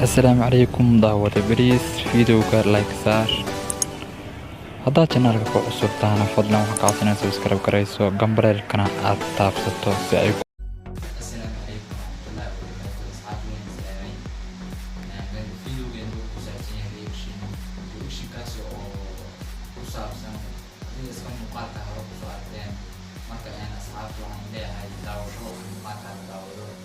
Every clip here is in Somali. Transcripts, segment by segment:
السلام عليكم دعوة بريس فيديو لايك صار هذا channel ku cusub taana fadlan waxaan ka codsanaa subscribe garayso gambareelkana aad taabsato si ay السلام عليكم ورحمة الله وبركاته أصحابي المسلمين فيديو جديد وساعتين رياكشن كاسو وصابسن إذا اسمه مقاطع هو وصابتين مركز أنا أصحاب وعن لها يداوروا مقاطع يداوروا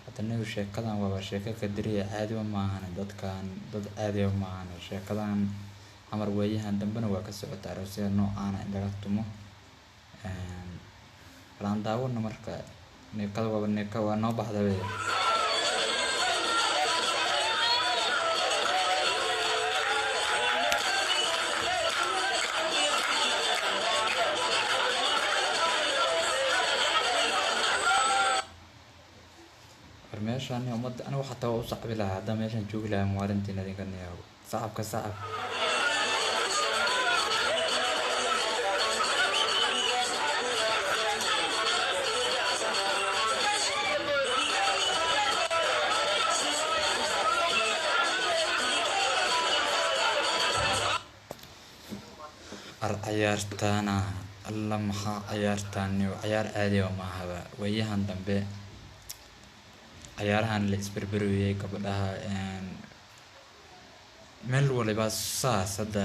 hadana sheekadan waa sheeko kadiriya caadi ma ahan dadkan dad caadi ma ahan sheekadan amar weeyahan dambana waa ka socotaa aroosada noocaan in laga tumo laan daawano marka neekada waa noo baxday meeshaan umada anigu xataa waa u sacbi lahaa hadda meeshaan joogi lahaa maalintiin adinka neeyo sacabka sacab ciyaartaana alla maxaa ciyaartaan ciyaar caadi ma ahaba weeyahan dambe ciyaarahan la isbarbariyay gabadhaha meel waliba saas hadda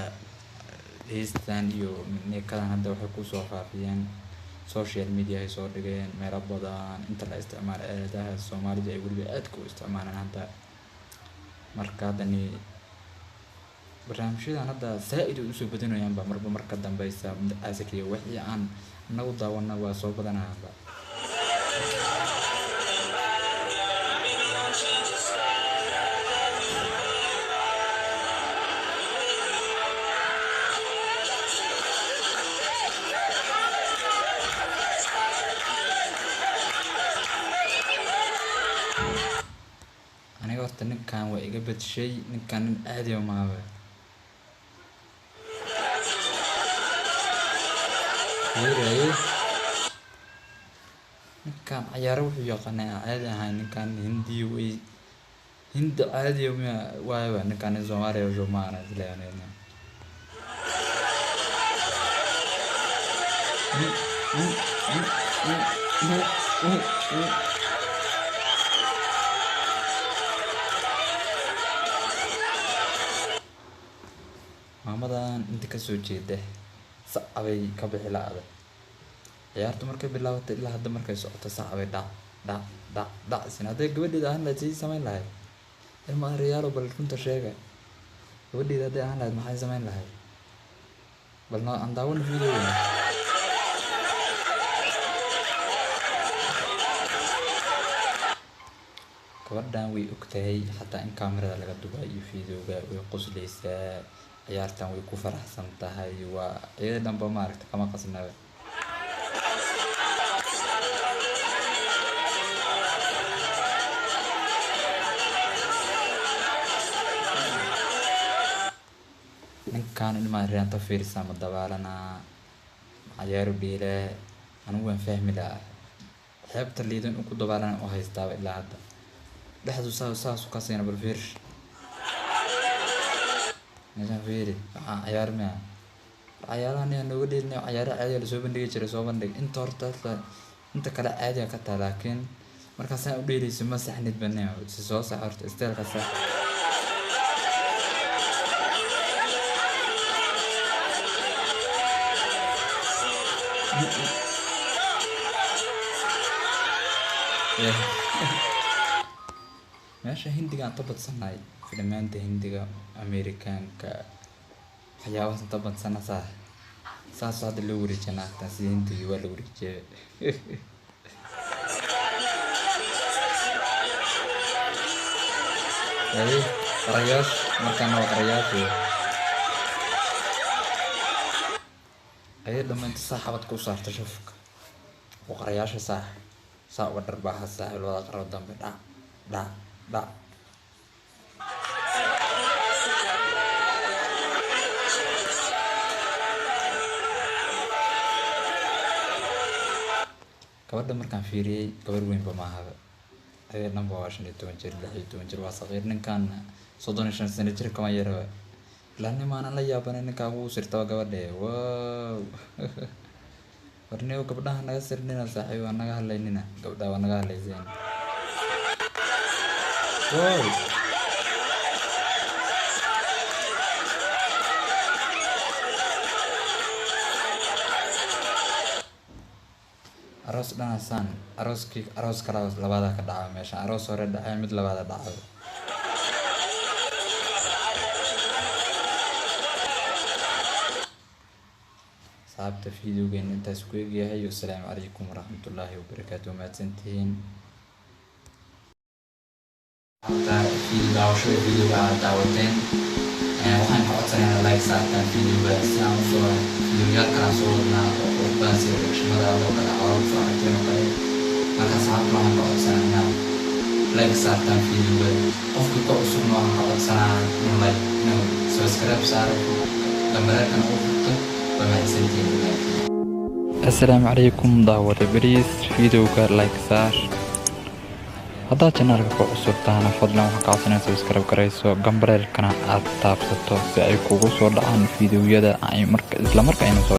heestan iyo neekadan hadda waxay ku soo faafiyeen social media ay soo dhigeen meelo badan inta la isticmaalo aaladaha Soomaalida ay waliba aad ku isticmaalaan hadda marka hadani barnaamijyadan hadda saaid u soo badanayaan ba marba marka dambaysa asriyo wixii aan nagu daawana waa soo badanaaba aniga horta ninkan waa iga badshay ninkan nin caadi ma aha ninkan ciyaaro wuxuu yaqaanaa caadi ahaan ninkan hindi way hindi caadi ma waa ninkan Soomaaliya oo maana isleeyahay maamadan inta ka soo jeeda sacabay ka bixi laada ciyaartu markay bilaabatay ilaa hadda markay socoto sacabay dhac sinaday gabadheeda aan la sii sameyn lahayd ilma reyaalo bal runta sheega gabadheeda hadii aan lahayd maxay sameyn lahayd bal noo aan daawan video gabadhan way ogtahay xataa in kaamirada laga duubayo videoga way qosleysaa ciyaartan way ku faraxsan tahay waa iyada dhanba maaragtay kama qasnaa ninkan ilma reenta fiirsan ma dabaalana ciyaaru dhiile anigu waan fahmi lahaa xeebta liidan ugu dabaalana oo haystaa ilaa hadda dhexdu saas ka seenay bal fiir meeshaan fiiri waxaa ciyaar ma ciyaarahan nooga dheelnay ciyaaro caadi la soo bandhigi jiray soo bandhig inta horta inta kale caadi ka taa laakiin markaas aan u dheelayso ma saxnid banaa si soo sax horta isteelka sax meesha hindiga aan tabadsanahay filmaanta hindiga Amerikaanka waxyaabaha inta badsana saas hadda loo wareejiyay naagta si hindiga waa la wareejiyay qarayash markaan waa qarayash ayay dhammaynta saaxabad ku saarta shafka boqorayaasha saa uga dharbaaxa saaxiib labada qarab dambe dhac dhac dhac. gabadha markaan fiiriyey gabar weynba maahaba ayay dhanba waa 15 jir 16 jir waa saqiir ninkan 35 sano jir kama yaraba ilaa nimaanan la yaabanay ninkaa ugu sirtaba gabadhe wow warniyow gabdhaha naga sirnina saaxiib waa naga hadlaynina gabdhaha waa naga hadlayseen wow aroos dhanasaan aroos kala labada ka dhaca meesha aroos hore dhacay mid labada dhacay saabta fiidiyowgeena intaas ku egyahay assalaamu calaykum waraxmatullaahi wabarakaatu mahadsantihiin daawashada fiidiyowga aad daawateen waxaan ka codsanaynaa like saartaan fiidiyowga si aan usoo fiidiyowyaal kalaan soo wadnaa oo qurux badan sida reakshamada adoo kale cawal soo aragteen oo kale markaas saabta waxaan ka codsanaynaa like saartaan fiidiyowga qofka ka cusubna waxaan ka codsanaa inuu subscribe saaro gambareerkana u furto assalaamu calaykum daawada bariis fiidiyowga like saar haddaad janaalka ku cusub tahana fadlan waxaa kacodsanaa subscribe garayso gambareelkana aad taabsato si ay kugu soo dhacaan fiidiyowyada isla marka aynu soo